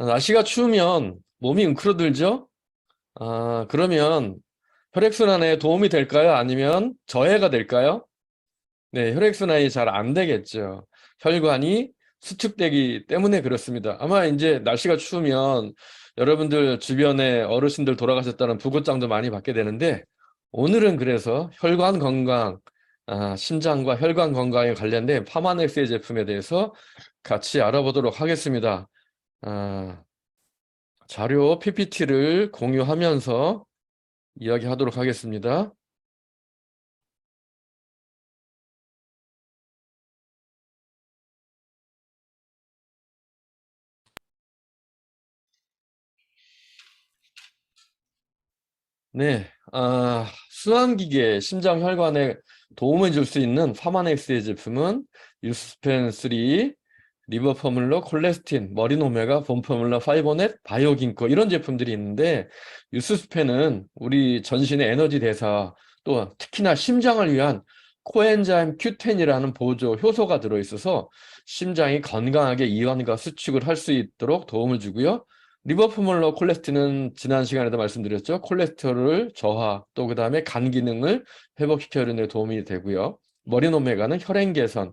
날씨가 추우면 몸이 웅크러들죠? 그러면 혈액순환에 도움이 될까요? 아니면 저해가 될까요? 네, 혈액순환이 잘 안 되겠죠. 혈관이 수축되기 때문에 그렇습니다. 아마 이제 날씨가 추우면 여러분들 주변에 어르신들 돌아가셨다는 부고장도 많이 받게 되는데, 오늘은 그래서 혈관 건강, 심장과 혈관 건강에 관련된 파마넥스의 제품에 대해서 같이 알아보도록 하겠습니다. 아, 자료 PPT를 공유하면서 이야기하도록 하겠습니다. 네, 순환기계 심장 혈관에 도움을 줄 수 있는 파마넥스의 제품은 유스펜 3, 리버 포뮬러, 콜레스틴, 머린 오메가, 본 포뮬러, 파이버넷, 바이오긴코 이런 제품들이 있는데, 유스펜은 우리 전신의 에너지 대사, 또 특히나 심장을 위한 코엔자임 Q10이라는 보조 효소가 들어있어서 심장이 건강하게 이완과 수축을 할 수 있도록 도움을 주고요. 리버포뮬러 콜레스틴은 지난 시간에도 말씀드렸죠. 콜레스테롤을 저하, 또 그 다음에 간 기능을 회복시키는 데 도움이 되고요. 머린 오메가는 혈행 개선,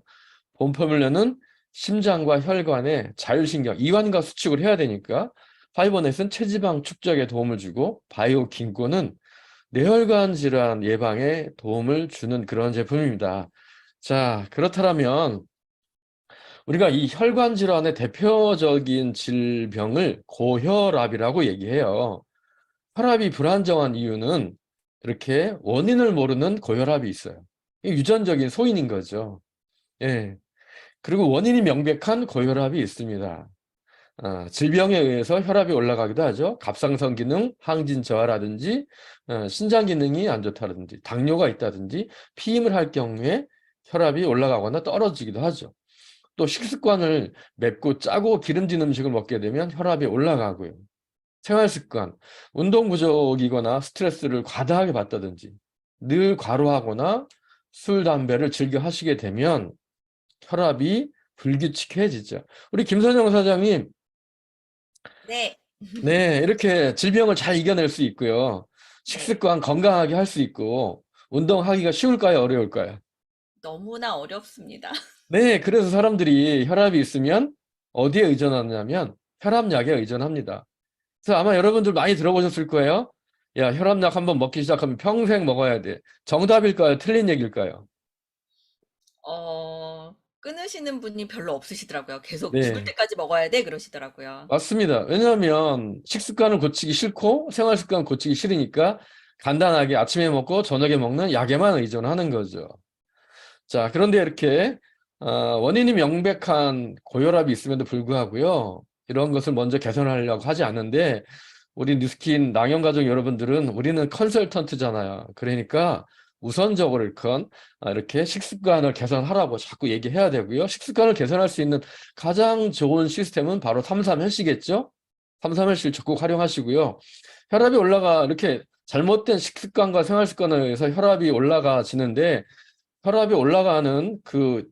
본포뮬러는 심장과 혈관의 자율신경, 이완과 수축을 해야 되니까, 파이버넷은 체지방 축적에 도움을 주고, 바이오 긴코는 뇌혈관 질환 예방에 도움을 주는 그런 제품입니다. 자, 그렇다면 우리가 이 혈관 질환의 대표적인 질병을 고혈압이라고 얘기해요. 혈압이 불안정한 이유는 이렇게 원인을 모르는 고혈압이 있어요. 이 유전적인 소인인 거죠. 예. 그리고 원인이 명백한 고혈압이 있습니다. 질병에 의해서 혈압이 올라가기도 하죠. 갑상선 기능, 항진 저하라든지, 신장 기능이 안 좋다든지, 당뇨가 있다든지, 피임을 할 경우에 혈압이 올라가거나 떨어지기도 하죠. 또 식습관을 맵고 짜고 기름진 음식을 먹게 되면 혈압이 올라가고요. 생활습관, 운동 부족이거나 스트레스를 과다하게 받다든지, 늘 과로하거나 술, 담배를 즐겨 하시게 되면 혈압이 불규칙해지죠. 우리 김선영 사장님, 네, 네, 이렇게 질병을 잘 이겨낼 수 있고요. 네. 식습관 건강하게 할 수 있고, 운동하기가 쉬울까요? 어려울까요? 너무나 어렵습니다. 네, 그래서 사람들이 혈압이 있으면 어디에 의존하냐면 혈압약에 의존합니다. 그래서 아마 여러분들 많이 들어보셨을 거예요. 야, 혈압약 한번 먹기 시작하면 평생 먹어야 돼. 정답일까요? 틀린 얘기일까요? 끊으시는 분이 별로 없으시더라고요. 계속 죽을 네, 때까지 먹어야 돼, 그러시더라고요. 맞습니다. 왜냐하면 식습관을 고치기 싫고 생활습관 고치기 싫으니까 간단하게 아침에 먹고 저녁에 먹는 약에만 의존하는 거죠. 자, 그런데 이렇게 원인이 명백한 고혈압이 있음에도 불구하고요. 이런 것을 먼저 개선하려고 하지 않는데, 우리 뉴스킨 낭연가족 여러분들은 우리는 컨설턴트잖아요. 그러니까 우선적으로 이렇게 식습관을 개선하라고 자꾸 얘기해야 되고요. 식습관을 개선할 수 있는 가장 좋은 시스템은 바로 삼삼헬시겠죠? 삼삼헬시를 적극 활용하시고요. 혈압이 올라가 이렇게 잘못된 식습관과 생활습관에 의해서 혈압이 올라가지는데, 혈압이 올라가는 그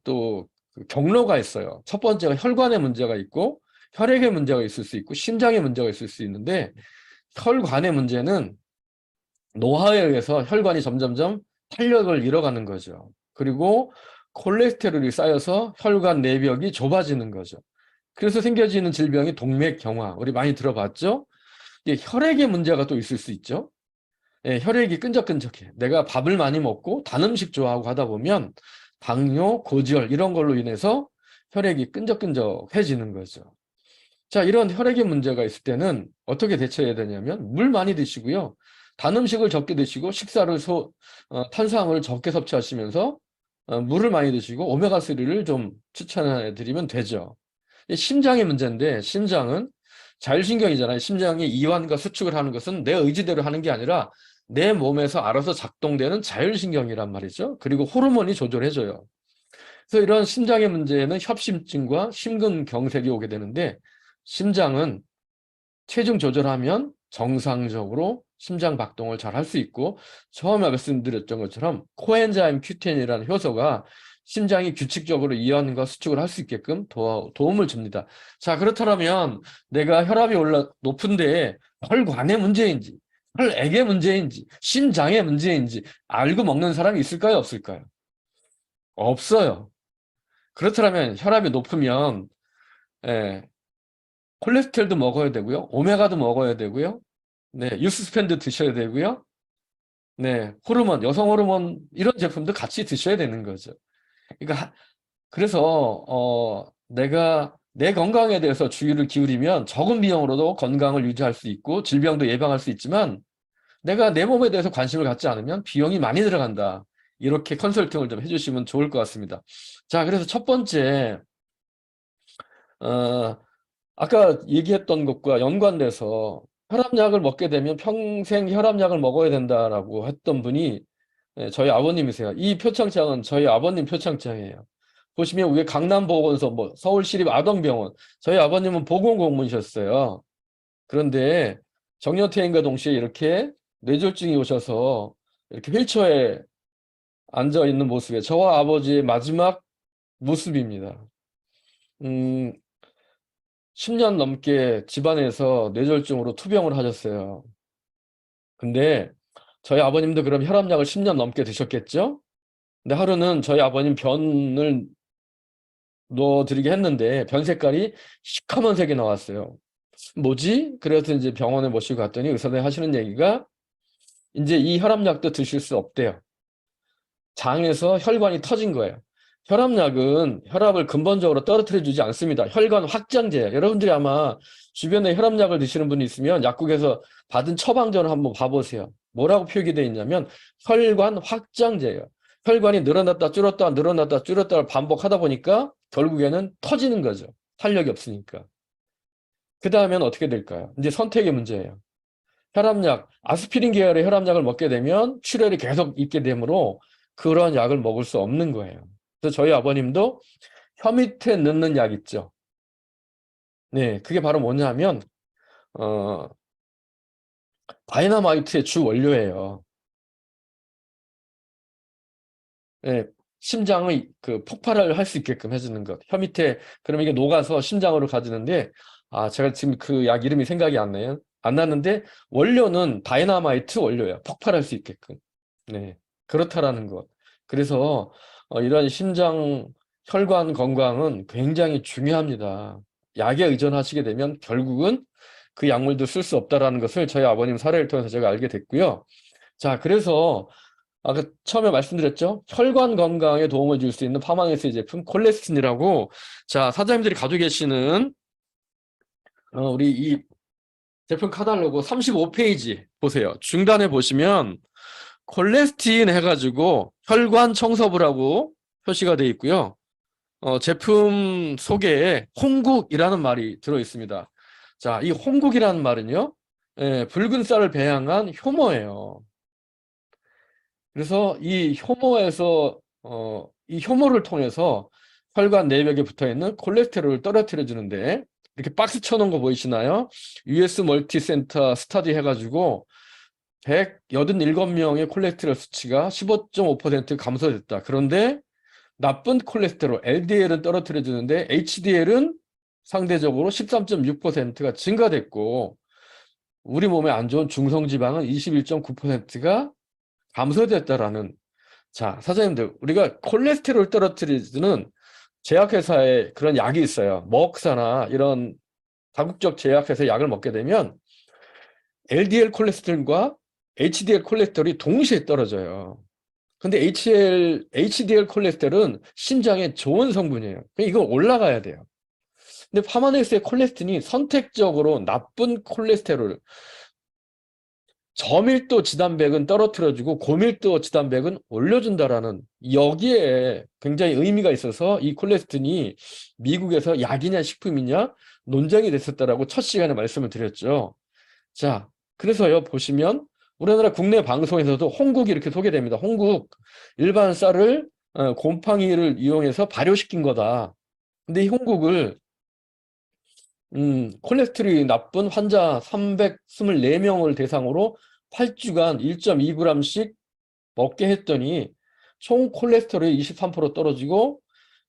경로가 있어요. 첫 번째가 혈관에 문제가 있고, 혈액에 문제가 있을 수 있고, 심장에 문제가 있을 수 있는데, 혈관의 문제는 노화에 의해서 혈관이 점점점 탄력을 잃어가는 거죠. 그리고 콜레스테롤이 쌓여서 혈관 내벽이 좁아지는 거죠. 그래서 생겨지는 질병이 동맥경화. 우리 많이 들어봤죠? 이게 혈액에 문제가 또 있을 수 있죠. 예, 혈액이 끈적끈적해. 내가 밥을 많이 먹고 단 음식 좋아하고 하다 보면 당뇨, 고지혈 이런 걸로 인해서 혈액이 끈적끈적해지는 거죠. 자, 이런 혈액의 문제가 있을 때는 어떻게 대처해야 되냐면 물 많이 드시고요. 단 음식을 적게 드시고 탄수화물을 적게 섭취하시면서 물을 많이 드시고 오메가3를 좀 추천해 드리면 되죠. 이 심장의 문제인데, 심장은 자율신경이잖아요. 심장이 이완과 수축을 하는 것은 내 의지대로 하는 게 아니라 내 몸에서 알아서 작동되는 자율신경이란 말이죠. 그리고 호르몬이 조절해줘요. 그래서 이런 심장의 문제에는 협심증과 심근경색이 오게 되는데, 심장은 체중 조절하면 정상적으로 심장 박동을 잘 할 수 있고, 처음에 말씀드렸던 것처럼 코엔자임 Q10이라는 효소가 심장이 규칙적으로 이완과 수축을 할 수 있게끔 도움을 줍니다. 자, 그렇다면 내가 혈압이 높은데 혈관의 문제인지, 혈액의 문제인지, 심장의 문제인지 알고 먹는 사람이 있을까요? 없을까요? 없어요. 그렇다면 혈압이 높으면 예, 콜레스테롤도 먹어야 되고요. 오메가도 먹어야 되고요. 네, 유스스펜도 드셔야 되고요. 네, 호르몬, 여성 호르몬 이런 제품도 같이 드셔야 되는 거죠. 그러니까 그래서 내가 내 건강에 대해서 주의를 기울이면 적은 비용으로도 건강을 유지할 수 있고 질병도 예방할 수 있지만 내가 내 몸에 대해서 관심을 갖지 않으면 비용이 많이 들어간다. 이렇게 컨설팅을 좀 해주시면 좋을 것 같습니다. 자, 그래서 첫 번째 어, 아까 얘기했던 것과 연관돼서 혈압약을 먹게 되면 평생 혈압약을 먹어야 된다라고 했던 분이 저희 아버님이세요. 이 표창장은 저희 아버님 표창장이에요. 보시면 위에 강남보건소, 뭐 서울시립아동병원, 저희 아버님은 보건공무원이셨어요. 그런데 정년퇴임과 동시에 이렇게 뇌졸중이 오셔서 이렇게 휠체어에 앉아 있는 모습에 저와 아버지의 마지막 모습입니다. 음, 10년 넘게 집안에서 뇌졸중으로 투병을 하셨어요. 근데 저희 아버님도 그럼 혈압약을 10년 넘게 드셨겠죠? 근데 하루는 저희 아버님 변을 넣어드리게 했는데 변 색깔이 시커먼색이 나왔어요. 뭐지? 그래서 이제 병원에 모시고 갔더니 의사들이 하시는 얘기가 이제 이 혈압약도 드실 수 없대요. 장에서 혈관이 터진 거예요. 혈압약은 혈압을 근본적으로 떨어뜨려 주지 않습니다. 혈관 확장제예요. 여러분들이 아마 주변에 혈압약을 드시는 분이 있으면 약국에서 받은 처방전을 한번 봐보세요. 뭐라고 표기되어 있냐면 혈관 확장제예요. 혈관이 늘어났다 줄었다 늘어났다 줄었다를 반복하다 보니까 결국에는 터지는 거죠. 탄력이 없으니까. 그 다음엔 어떻게 될까요? 이제 선택의 문제예요. 혈압약, 아스피린 계열의 혈압약을 먹게 되면 출혈이 계속 있게 되므로 그런 약을 먹을 수 없는 거예요. 그래서 저희 아버님도 혀 밑에 넣는 약 있죠. 네, 그게 바로 뭐냐면 다이너마이트의 주 원료예요. 네, 심장의 그 폭발을 할 수 있게끔 해주는 것. 혀 밑에 그럼 이게 녹아서 심장으로 가지는데 제가 지금 그 약 이름이 생각이 안 나요. 안 났는데 원료는 다이너마이트 원료예요. 폭발할 수 있게끔. 네, 그렇다라는 것. 그래서 이런 심장 혈관 건강은 굉장히 중요합니다. 약에 의존하시게 되면 결국은 그 약물도 쓸 수 없다라는 것을 저희 아버님 사례를 통해서 제가 알게 됐고요. 자, 그래서 아까 처음에 말씀드렸죠? 혈관 건강에 도움을 줄 수 있는 파마니스의 제품 콜레스틴이라고. 자, 사장님들이 가지고 계시는 우리 이 제품 카탈로그 35페이지 보세요. 중단에 보시면 콜레스틴 해가지고 혈관 청소부라고 표시가 되어 있고요. 제품 소개에 홍국이라는 말이 들어 있습니다. 자, 이 홍국이라는 말은요, 붉은 쌀을 배양한 효모예요. 그래서 이 효모에서 이 효모를 통해서 혈관 내벽에 붙어 있는 콜레스테롤을 떨어뜨려 주는데 이렇게 박스 쳐놓은 거 보이시나요? US 멀티센터 스터디 해가지고 187명의 콜레스테롤 수치가 15.5% 감소됐다. 그런데 나쁜 콜레스테롤 LDL은 떨어뜨려 주는데 HDL은 상대적으로 13.6%가 증가됐고 우리 몸에 안 좋은 중성지방은 21.9%가 감소됐다라는. 자, 사장님들, 우리가 콜레스테롤 떨어뜨리는 제약회사에 그런 약이 있어요. 먹사나 이런 다국적 제약회사 약을 먹게 되면 LDL 콜레스테롤과 HDL 콜레스테롤이 동시에 떨어져요. 근데 HDL 콜레스테롤은 심장에 좋은 성분이에요. 이거 올라가야 돼요. 근데 파마네스의 콜레스틴이 선택적으로 나쁜 콜레스테롤, 저밀도 지단백은 떨어뜨려주고 고밀도 지단백은 올려준다라는 여기에 굉장히 의미가 있어서 이 콜레스틴이 미국에서 약이냐 식품이냐 논쟁이 됐었다라고 첫 시간에 말씀을 드렸죠. 자, 그래서요 보시면 우리나라 국내 방송에서도 홍국이 이렇게 소개됩니다. 홍국 일반 쌀을 곰팡이를 이용해서 발효시킨 거다. 근데 이 홍국을 콜레스테롤이 나쁜 환자 324명을 대상으로 8주간 1.2g씩 먹게 했더니 총 콜레스테롤이 23% 떨어지고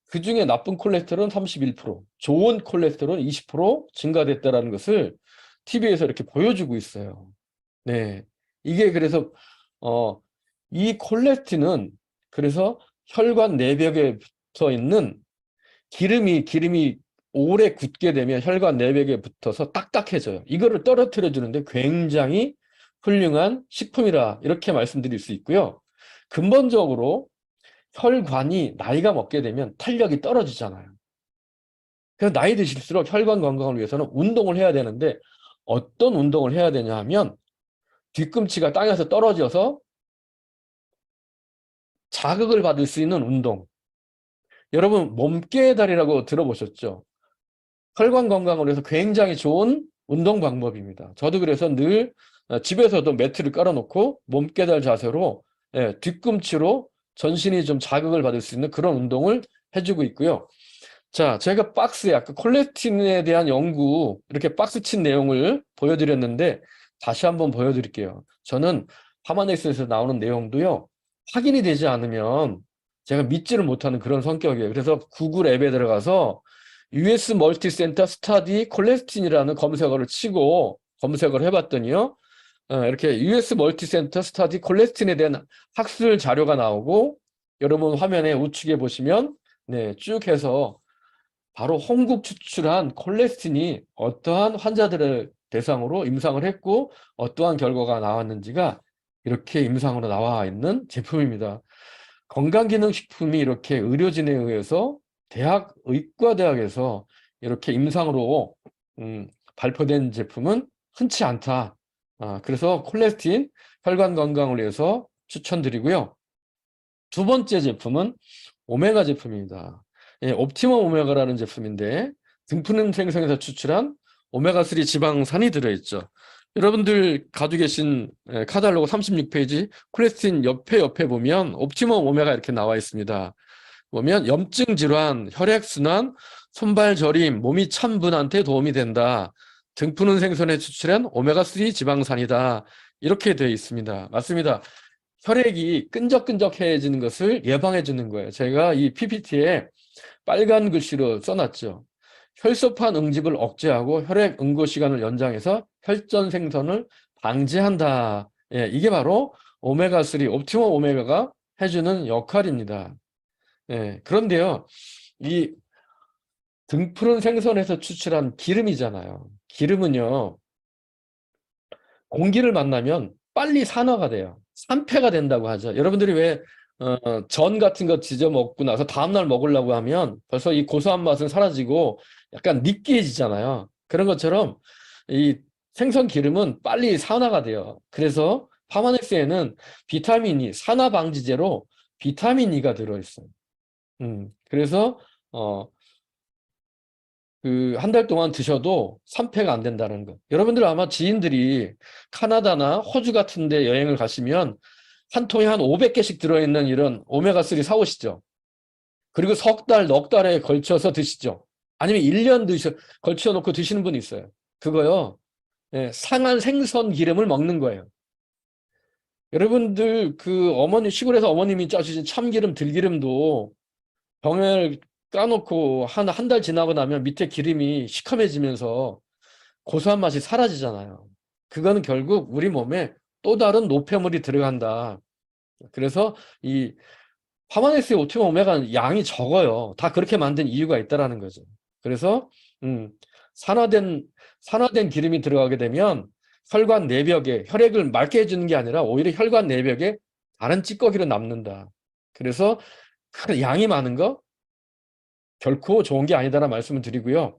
그중에 나쁜 콜레스테롤은 31%, 좋은 콜레스테롤은 20% 증가됐다라는 것을 TV에서 이렇게 보여주고 있어요. 네. 이게 그래서 이 콜레스틴은 그래서 혈관 내벽에 붙어 있는 기름이 오래 굳게 되면 혈관 내벽에 붙어서 딱딱해져요. 이거를 떨어뜨려 주는데 굉장히 훌륭한 식품이라 이렇게 말씀드릴 수 있고요. 근본적으로 혈관이 나이가 먹게 되면 탄력이 떨어지잖아요. 그래서 나이 드실수록 혈관 건강을 위해서는 운동을 해야 되는데 어떤 운동을 해야 되냐 하면 뒤꿈치가 땅에서 떨어져서 자극을 받을 수 있는 운동. 여러분 몸개의 다리라고 들어보셨죠? 혈관 건강을 위해서 굉장히 좋은 운동 방법입니다. 저도 그래서 늘 집에서도 매트를 깔아놓고 몸깨달 자세로 뒤꿈치로 전신이 좀 자극을 받을 수 있는 그런 운동을 해주고 있고요. 자, 제가 박스에 아까 콜레스틴에 대한 연구 이렇게 박스 친 내용을 보여드렸는데 다시 한번 보여드릴게요. 저는 파마넥스에서 나오는 내용도요. 확인이 되지 않으면 제가 믿지를 못하는 그런 성격이에요. 그래서 구글 앱에 들어가서 US 멀티센터 스터디 콜레스틴이라는 검색어를 치고 검색을 해봤더니요. 이렇게 US 멀티센터 스터디 콜레스틴에 대한 학술 자료가 나오고 여러분 화면에 우측에 보시면 네, 쭉 해서 바로 홍국 추출한 콜레스틴이 어떠한 환자들을 대상으로 임상을 했고 어떠한 결과가 나왔는지가 이렇게 임상으로 나와 있는 제품입니다. 건강기능식품이 이렇게 의료진에 의해서 의과대학에서 이렇게 임상으로 발표된 제품은 흔치 않다. 그래서 콜레스틴 혈관 건강을 위해서 추천드리고요. 두 번째 제품은 오메가 제품입니다. 예, 옵티멈 오메가라는 제품인데 등푸른 생선에서 추출한 오메가3 지방산이 들어있죠. 여러분들 가지고 계신 카탈로그 36페이지 콜레스틴 옆에 보면 옵티멈 오메가 이렇게 나와 있습니다. 보면 염증 질환, 혈액순환, 손발 저림, 몸이 찬 분한테 도움이 된다. 등푸른 생선에 추출한 오메가3 지방산이다. 이렇게 되어 있습니다. 맞습니다. 혈액이 끈적끈적해지는 것을 예방해 주는 거예요. 제가 이 PPT에 빨간 글씨로 써놨죠. 혈소판 응집을 억제하고 혈액 응고 시간을 연장해서 혈전 생성을 방지한다. 예, 이게 바로 오메가3, 옵티멈 오메가가 해주는 역할입니다. 예, 그런데요, 이 등푸른 생선에서 추출한 기름이잖아요. 기름은요, 공기를 만나면 빨리 산화가 돼요. 산패가 된다고 하죠. 여러분들이 왜 전 같은 거 지져 먹고 나서 다음날 먹으려고 하면 벌써 이 고소한 맛은 사라지고 약간 느끼해지잖아요. 그런 것처럼 이 생선 기름은 빨리 산화가 돼요. 그래서 파마넥스에는 비타민 E, 산화 방지제로 비타민 E가 들어있어요. 그래서 그 한 달 동안 드셔도 산패가 안 된다는 거. 여러분들 아마 지인들이 카나다나 호주 같은 데 여행을 가시면 한 통에 한 500개씩 들어있는 이런 오메가3 사오시죠. 그리고 석 달, 넉 달에 걸쳐서 드시죠. 아니면 1년 걸쳐 놓고 드시는 분이 있어요. 그거요. 예, 상한 생선 기름을 먹는 거예요. 여러분들 그 시골에서 어머님이 짜주신 참기름, 들기름도 병을 까놓고 한 달 지나고 나면 밑에 기름이 시커매지면서 고소한 맛이 사라지잖아요. 그거는 결국 우리 몸에 또 다른 노폐물이 들어간다. 그래서 이 파마넥스의 오티멈 오메가는 양이 적어요. 다 그렇게 만든 이유가 있다라는 거죠. 그래서 산화된 기름이 들어가게 되면 혈관 내벽에 혈액을 맑게 해주는 게 아니라 오히려 혈관 내벽에 다른 찌꺼기로 남는다. 그래서 양이 많은 거 결코 좋은 게 아니다라는 말씀을 드리고요.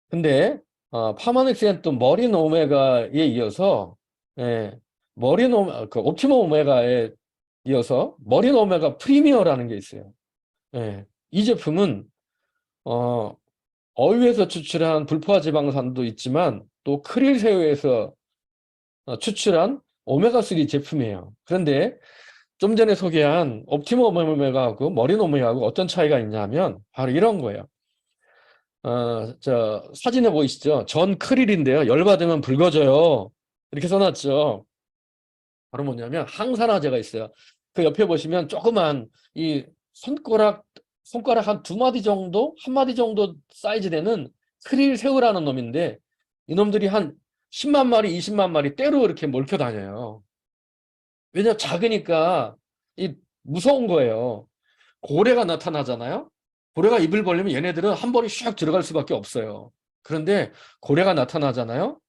근데 파마넥스는 또 머린 오메가에 이어서 그 옵티멈 오메가에 이어서 머린 오메가 프리미어라는 게 있어요. 이 제품은 어유에서 추출한 불포화 지방산도 있지만 또 크릴 새우에서 추출한 오메가3 제품이에요. 그런데 좀 전에 소개한 옵티멈 오메가하고 머린 오메가하고 어떤 차이가 있냐면 바로 이런 거예요. 사진에 보이시죠? 전 크릴인데요. 열받으면 붉어져요. 이렇게 써놨죠. 바로 뭐냐면 항산화제가 있어요. 그 옆에 보시면 조그만 이 손가락 한 두 마디 정도, 한 마디 정도 사이즈 되는 크릴 새우라는 놈인데 이놈들이 한 10만 마리, 20만 마리 때로 이렇게 몰켜 다녀요. 왜냐면 작으니까 이 무서운 거예요. 고래가 나타나잖아요. 고래가 입을 벌리면 얘네들은 한 번에 슉 들어갈 수밖에 없어요. 그런데 고래가 나타나잖아요.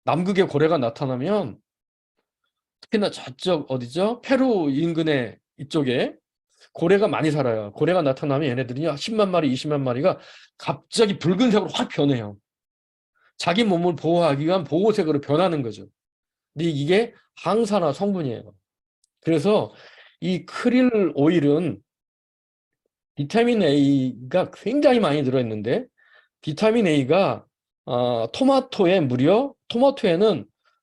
남극에 고래가 나타나면 특히나 저쪽 어디죠? 페루 인근에 이쪽에 고래가 많이 살아요. 고래가 나타나면 얘네들이요 10만 마리, 20만 마리가 갑자기 붉은색으로 확 변해요. 자기 몸을 보호하기 위한 보호색으로 변하는 거죠. 근데 이게 항산화 성분이에요. 그래서 이 크릴 오일은 비타민 A가 굉장히 많이 들어있는데 비타민 A가 토마토에는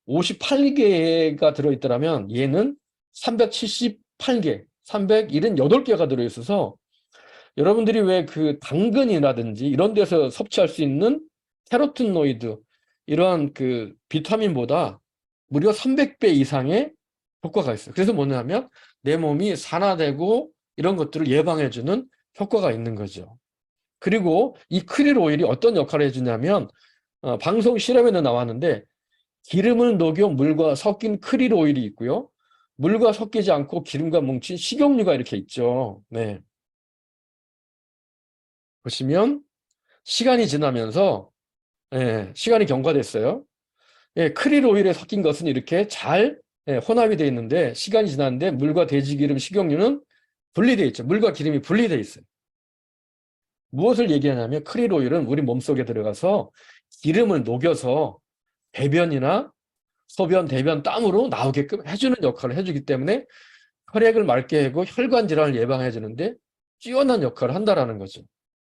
58개가 들어있더라면 얘는 378개, 378개가 들어있어서 여러분들이 왜 그 당근이라든지 이런 데서 섭취할 수 있는 캐로틴노이드 이러한 그 비타민보다 무려 300배 이상의 효과가 있어요. 그래서 뭐냐면 내 몸이 산화되고 이런 것들을 예방해주는 효과가 있는 거죠. 그리고 이 크릴 오일이 어떤 역할을 해주냐면 방송 실험에도 나왔는데 기름을 녹여 물과 섞인 크릴 오일이 있고요. 물과 섞이지 않고 기름과 뭉친 식용유가 이렇게 있죠. 네. 보시면 시간이 지나면서 시간이 경과됐어요. 크릴 오일에 섞인 것은 이렇게 잘 혼합이 되어 있는데 시간이 지났는데 물과 돼지기름, 식용유는 분리되어 있죠. 물과 기름이 분리되어 있어요. 무엇을 얘기하냐면 크릴 오일은 우리 몸속에 들어가서 기름을 녹여서 배변이나 소변, 대변, 땀으로 나오게끔 해주는 역할을 해주기 때문에 혈액을 맑게 하고 혈관 질환을 예방해 주는데 뛰어난 역할을 한다라는 거죠.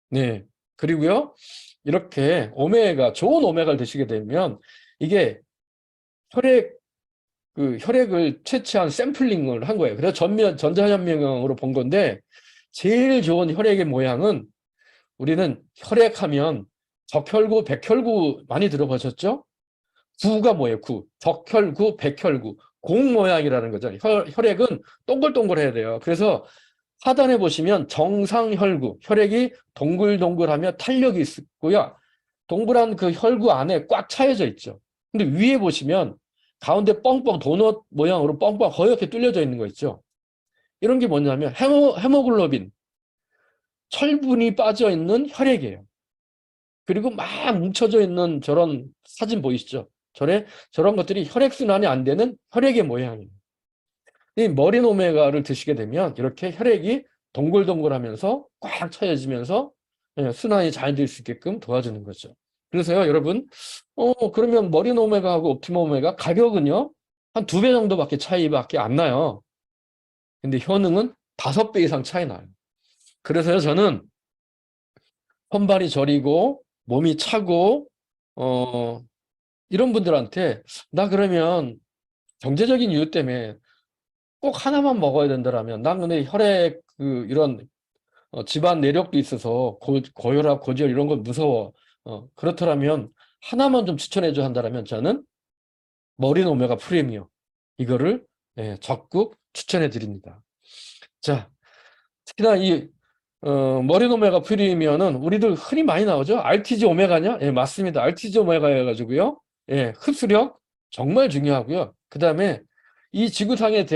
네. 그리고요, 이렇게 좋은 오메가를 드시게 되면 이게 혈액을 채취한 샘플링을 한 거예요. 그래서 전자현미경으로 본 건데 제일 좋은 혈액의 모양은 우리는 혈액하면 적혈구, 백혈구 많이 들어보셨죠? 구가 뭐예요? 구. 적혈구, 백혈구. 공 모양이라는 거죠. 혈액은 동글동글해야 돼요. 그래서 하단에 보시면 정상혈구, 혈액이 동글동글하며 탄력이 있고요. 동그란 그 혈구 안에 꽉 차여져 있죠. 근데 위에 보시면 가운데 뻥뻥 도넛 모양으로 뻥뻥 허옇게 뚫려져 있는 거 있죠. 이런 게 뭐냐면 헤모글로빈, 철분이 빠져 있는 혈액이에요. 그리고 막 뭉쳐져 있는 저런 사진 보이시죠? 저런 것들이 혈액순환이 안 되는 혈액의 모양이에요. 이 머린 오메가를 드시게 되면 이렇게 혈액이 동글동글하면서 꽉 차여지면서 순환이 잘 될 수 있게끔 도와주는 거죠. 그래서요, 여러분, 그러면 머린 오메가하고 옵티머 오메가 가격은요, 한 2배 정도밖에 차이밖에 안 나요. 근데 효능은 5배 이상 차이 나요. 그래서요, 저는 손발이 저리고 몸이 차고 이런 분들한테 나 그러면 경제적인 이유 때문에 꼭 하나만 먹어야 된다라면 난 근데 혈액 이런 집안 내력도 있어서 고혈압, 고지혈 이런 건 무서워. 그렇더라면 하나만 좀 추천해 줘 한다라면 저는 머린 오메가 프리미엄 이거를 적극 추천해 드립니다. 자, 특히나 이 머린 오메가 프리미엄은 우리들 흔히 많이 나오죠. RTG 오메가냐? 예, 맞습니다. RTG 오메가 해가지고요. 예, 흡수력 정말 중요하고요. 그 다음에 이 지구상에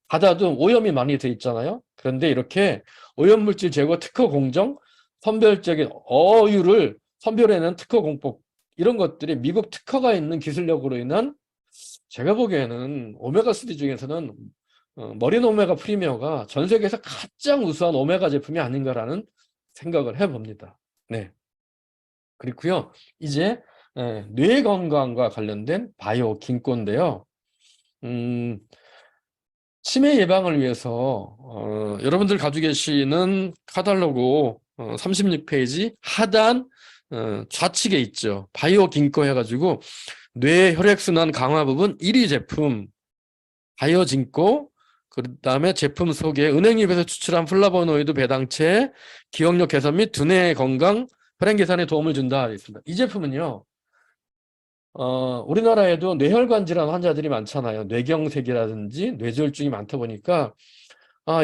바다도 오염이 많이 돼 있잖아요. 그런데 이렇게 오염물질 제거 특허 공정, 선별적인 어유를 선별해내는 특허 공법 이런 것들이 미국 특허가 있는 기술력으로 인한 제가 보기에는 오메가3 중에서는 머린 오메가 프리미어가 전 세계에서 가장 우수한 오메가 제품이 아닌가라는 생각을 해봅니다. 네. 그리고요, 이제 뇌 건강과 관련된 바이오 긴코인데요. 치매 예방을 위해서 여러분들 가지고 계시는 카탈로그 36페이지 하단 좌측에 있죠. 바이오 긴코 해가지고 뇌 혈액순환 강화 부분 1위 제품 바이오 긴코 그 다음에 제품 소개 은행잎에서 추출한 플라보노이드 배당체 기억력 개선 및 두뇌 건강 혈행 개선에 도움을 준다 있습니다. 이 제품은요 우리나라에도 뇌혈관 질환 환자들이 많잖아요. 뇌경색이라든지 뇌졸중이 많다 보니까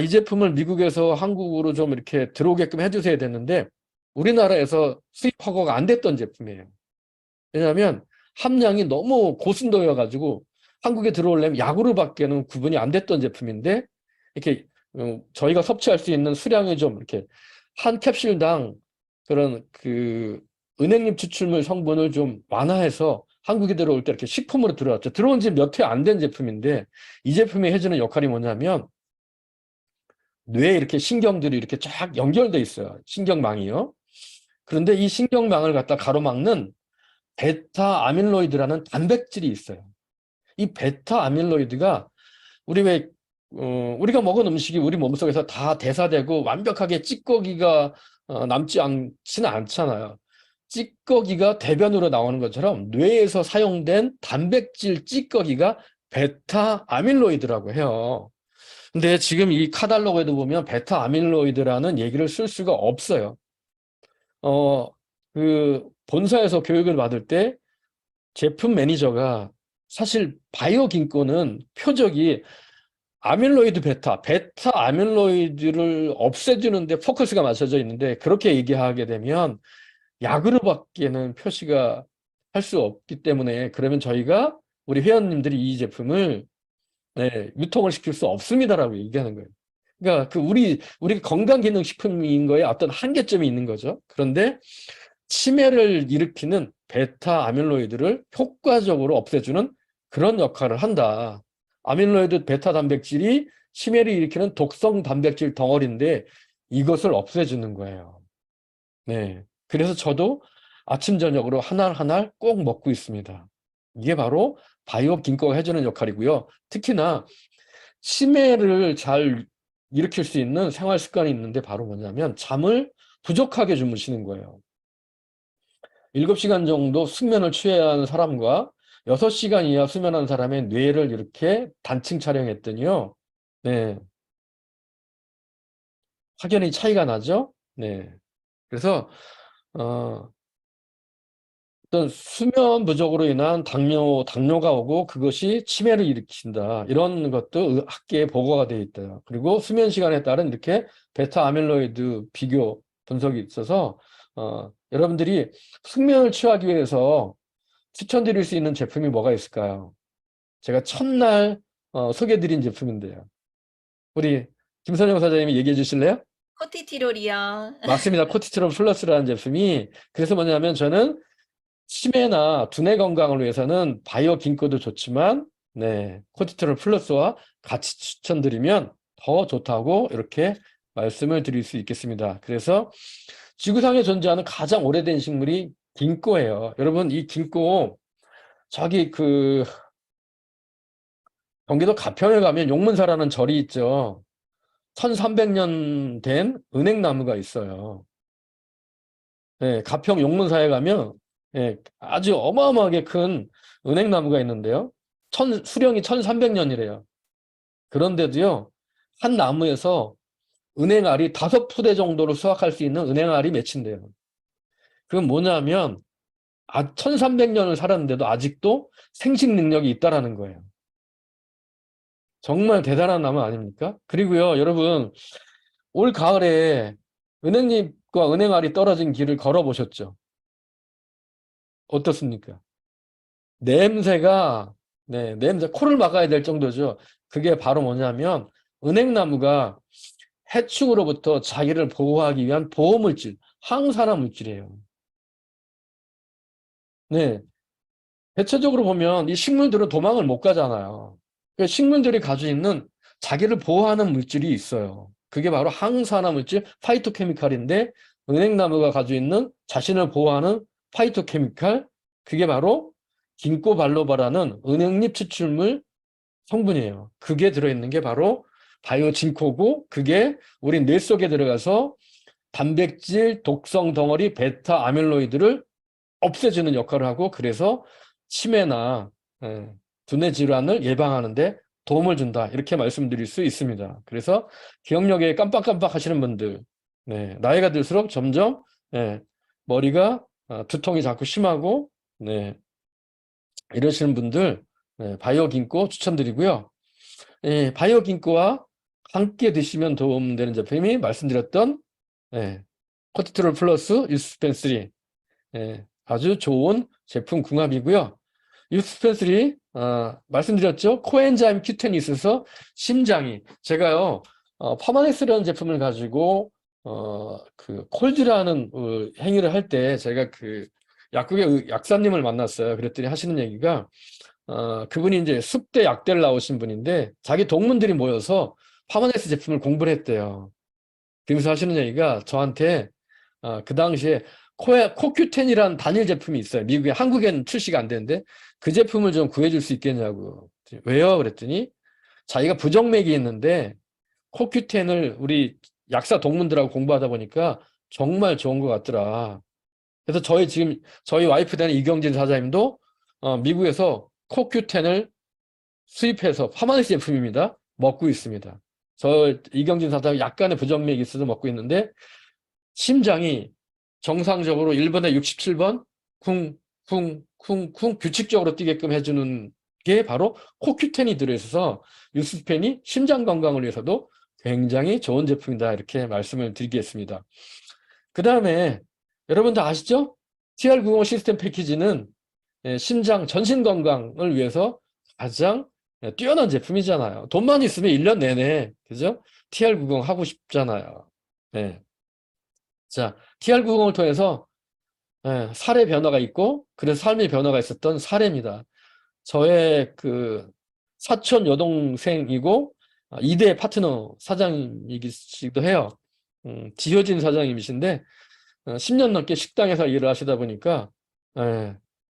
이 제품을 미국에서 한국으로 좀 이렇게 들어오게끔 해주셔야 되는데 우리나라에서 수입 허가가 안 됐던 제품이에요. 왜냐하면 함량이 너무 고순도여가지고 한국에 들어오려면 약으로밖에는 구분이 안 됐던 제품인데 이렇게 저희가 섭취할 수 있는 수량이 좀 이렇게 한 캡슐당 그런 그 은행잎 추출물 성분을 좀 완화해서 한국에 들어올 때 이렇게 식품으로 들어왔죠. 들어온 지 몇 해 안 된 제품인데 이 제품이 해주는 역할이 뭐냐면 뇌에 이렇게 신경들이 이렇게 쫙 연결돼 있어요. 신경망이요. 그런데 이 신경망을 갖다 가로막는 베타 아밀로이드라는 단백질이 있어요. 이 베타 아밀로이드가 우리 왜 우리가 먹은 음식이 우리 몸속에서 다 대사되고 완벽하게 찌꺼기가 남지 않지는 않잖아요. 찌꺼기가 대변으로 나오는 것처럼 뇌에서 사용된 단백질 찌꺼기가 베타 아밀로이드라고 해요. 근데 지금 이 카탈로그에도 보면 베타 아밀로이드라는 얘기를 쓸 수가 없어요. 그 본사에서 교육을 받을 때 제품 매니저가 사실 바이오 긴코는 표적이 아밀로이드 베타 아밀로이드를 없애주는데 포커스가 맞춰져 있는데 그렇게 얘기하게 되면 약으로밖에는 표시가 할 수 없기 때문에 그러면 저희가 우리 회원님들이 이 제품을 유통을 시킬 수 없습니다라고 얘기하는 거예요. 그러니까 그 우리 건강기능식품인 거에 어떤 한계점이 있는 거죠. 그런데 치매를 일으키는 베타 아밀로이드를 효과적으로 없애주는 그런 역할을 한다. 아밀로이드 베타 단백질이 치매를 일으키는 독성 단백질 덩어리인데 이것을 없애주는 거예요. 네. 그래서 저도 아침 저녁으로 하나 꼭 먹고 있습니다. 이게 바로 바이오 긴코가 해주는 역할이고요. 특히나 치매를 잘 일으킬 수 있는 생활 습관이 있는데 바로 뭐냐면 잠을 부족하게 주무시는 거예요. 7시간 정도 숙면을 취해야 하는 사람과 6시간 이하 수면한 사람의 뇌를 이렇게 단층 촬영했더니요. 네. 확연히 차이가 나죠? 네. 그래서, 어, 어떤 수면 부족으로 인한 당뇨가 오고 그것이 치매를 일으킨다. 이런 것도 학계에 보고가 되어 있다. 그리고 수면 시간에 따른 이렇게 베타 아밀로이드 비교 분석이 있어서, 여러분들이 숙면을 취하기 위해서 추천드릴 수 있는 제품이 뭐가 있을까요? 제가 첫날 소개해드린 제품인데요. 우리 김선영 사장님이 얘기해 주실래요? 코티티롤이요. 맞습니다. 코티트롤 플러스라는 제품이 그래서 뭐냐면 저는 치매나 두뇌 건강을 위해서는 바이오 긴코도 좋지만 코티트롤 플러스와 같이 추천드리면 더 좋다고 이렇게 말씀을 드릴 수 있겠습니다. 그래서 지구상에 존재하는 가장 오래된 식물이 긴코예요. 여러분 이 긴코 저기 그 경기도 가평에 가면 용문사라는 절이 있죠. 1300년 된 은행나무가 있어요. 가평 용문사에 가면 아주 어마어마하게 큰 은행나무가 있는데요. 수령이 1300년이래요. 그런데도요, 한 나무에서 은행알이 5푸대 정도로 수확할 수 있는 은행알이 맺힌대요. 그건 뭐냐면 1300년을 살았는데도 아직도 생식 능력이 있다라는 거예요. 정말 대단한 나무 아닙니까? 그리고요, 여러분, 올 가을에 은행잎과 은행알이 떨어진 길을 걸어보셨죠? 어떻습니까? 냄새가, 코를 막아야 될 정도죠. 그게 바로 뭐냐면, 은행나무가 해충으로부터 자기를 보호하기 위한 보호물질, 항산화 물질이에요. 네. 대체적으로 보면 이 식물들은 도망을 못 가잖아요. 그러니까 식물들이 가지고 있는 자기를 보호하는 물질이 있어요. 그게 바로 항산화 물질, 파이토케미칼인데 은행나무가 가지고 있는 자신을 보호하는 파이토케미칼, 그게 바로 긴코발로바라는 은행잎 추출물 성분이에요. 그게 들어있는 게 바로 바이오진코고 그게 우리 뇌 속에 들어가서 단백질 독성 덩어리 베타 아밀로이드를 없애주는 역할을 하고 그래서 치매나 두뇌 질환을 예방하는 데 도움을 준다. 이렇게 말씀드릴 수 있습니다. 그래서 기억력에 깜빡깜빡 하시는 분들, 나이가 들수록 점점 머리가 두통이 자꾸 심하고 이러시는 분들 바이오 긴코 추천드리고요. 바이오 긴코와 함께 드시면 도움되는 제품이 말씀드렸던 코티트롤 플러스 유스펜3 아주 좋은 제품 궁합이고요. 유스펜3 말씀드렸죠. 코엔자임 Q10이 있어서 심장이 제가요 퍼마넥스라는 제품을 가지고 그 콜드라는 행위를 할 때 제가 그 약국의 약사님을 만났어요. 그랬더니 하시는 얘기가 그분이 이제 숲대 약대를 나오신 분인데 자기 동문들이 모여서 파마넥스 제품을 공부를 했대요. 그러면서 하시는 얘기가 저한테 그 당시에 코큐텐이라는 단일 제품이 있어요. 미국에, 한국에는 출시가 안 되는데 그 제품을 좀 구해줄 수 있겠냐고. 왜요? 그랬더니 자기가 부정맥이 있는데 코큐텐을 우리 약사 동문들하고 공부하다 보니까 정말 좋은 것 같더라. 그래서 저희 와이프 되는 이경진 사장님도 미국에서 코큐텐을 수입해서 파마넥스 제품입니다. 먹고 있습니다. 저 이경진 사장 약간의 부정맥이 있어서 먹고 있는데 심장이 정상적으로 1번에 67번 쿵쿵쿵쿵 규칙적으로 뛰게끔 해주는 게 바로 코큐텐이 들어있어서 유스펜이 심장 건강을 위해서도 굉장히 좋은 제품이다 이렇게 말씀을 드리겠습니다. 그 다음에 여러분 다 아시죠? TR90 시스템 패키지는 심장 전신 건강을 위해서 가장 뛰어난 제품이잖아요. 돈만 있으면 1년 내내 그죠? TR90 하고 싶잖아요. 자, TR90을 통해서 사례 변화가 있고 그래서 삶의 변화가 있었던 사례입니다. 저의 그 사촌 여동생이고 2대 파트너 사장님이시기도 해요. 지효진 사장님이신데 10년 넘게 식당에서 일을 하시다 보니까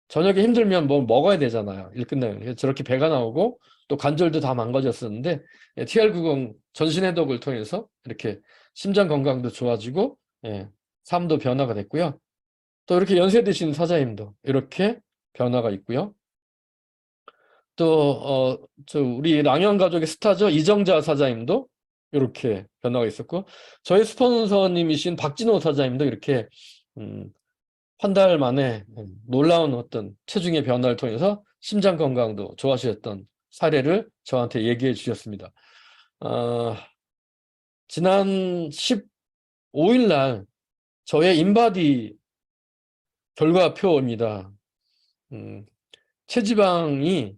저녁에 힘들면 뭐 먹어야 되잖아요. 일 끝나면. 저렇게 배가 나오고 또 관절도 다 망가졌었는데 TR90 전신해독을 통해서 이렇게 심장 건강도 좋아지고 삶도 변화가 됐고요. 또 이렇게 연세 드신 사장님도 이렇게 변화가 있고요. 또 우리 랑현 가족의 스타죠. 이정자 사장님도 이렇게 변화가 있었고 저희 스폰서님이신 박진호 사장님도 이렇게 한 달 만에 놀라운 어떤 체중의 변화를 통해서 심장 건강도 좋아지셨던 사례를 저한테 얘기해 주셨습니다. 지난 15일 날 저의 인바디 결과표입니다. 체지방이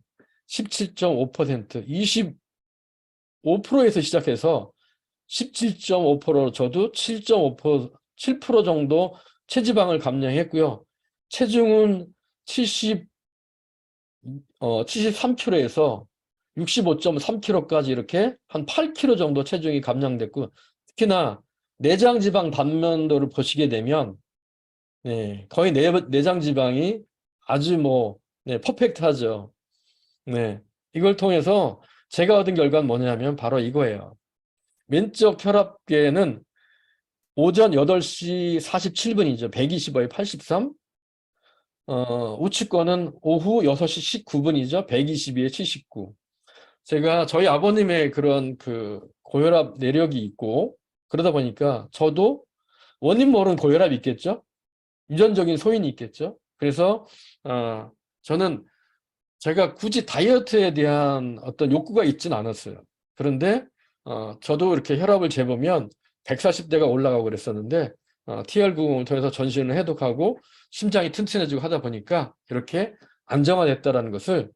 17.5%, 25%에서 시작해서 17.5%, 저도 7% 정도 체지방을 감량했고요. 체중은 73kg에서 65.3kg까지 이렇게 한 8kg 정도 체중이 감량됐고, 특히나 내장 지방 단면도를 보시게 되면 거의 내장 지방이 아주 퍼펙트하죠. 이걸 통해서 제가 얻은 결과는 뭐냐면 바로 이거예요. 왼쪽 혈압계는 오전 8시 47분이죠. 125에 83. 우측 거는 오후 6시 19분이죠. 122에 79. 제가 저희 아버님의 그런 그 고혈압 내력이 있고 그러다 보니까 저도 원인 모르는 고혈압이 있겠죠. 유전적인 소인이 있겠죠. 그래서 저는 제가 굳이 다이어트에 대한 어떤 욕구가 있지는 않았어요. 그런데 저도 이렇게 혈압을 재보면 140대가 올라가고 그랬었는데 TR90을 통해서 전신을 해독하고 심장이 튼튼해지고 하다 보니까 이렇게 안정화됐다라는 것을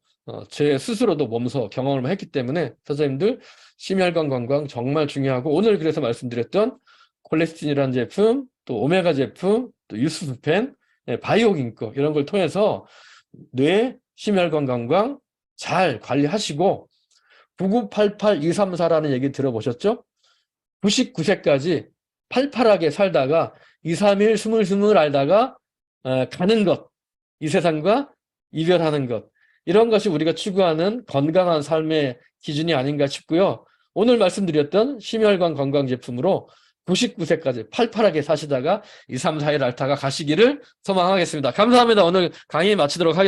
제 스스로도 몸소 경험을 했기 때문에 사장님들 심혈관 건강 정말 중요하고 오늘 그래서 말씀드렸던 콜레스틴이라는 제품 또 오메가 제품 또 유스펜 바이오 긴코 이런 걸 통해서 뇌 심혈관 건강 잘 관리하시고 9988234라는 얘기 들어보셨죠? 99세까지 팔팔하게 살다가 2, 3일 스물스물 알다가 가는 것, 이 세상과 이별하는 것 이런 것이 우리가 추구하는 건강한 삶의 기준이 아닌가 싶고요. 오늘 말씀드렸던 심혈관 건강 제품으로 99세까지 팔팔하게 사시다가 2, 3, 4일 앓다가 가시기를 소망하겠습니다. 감사합니다. 오늘 강의 마치도록 하겠습니다.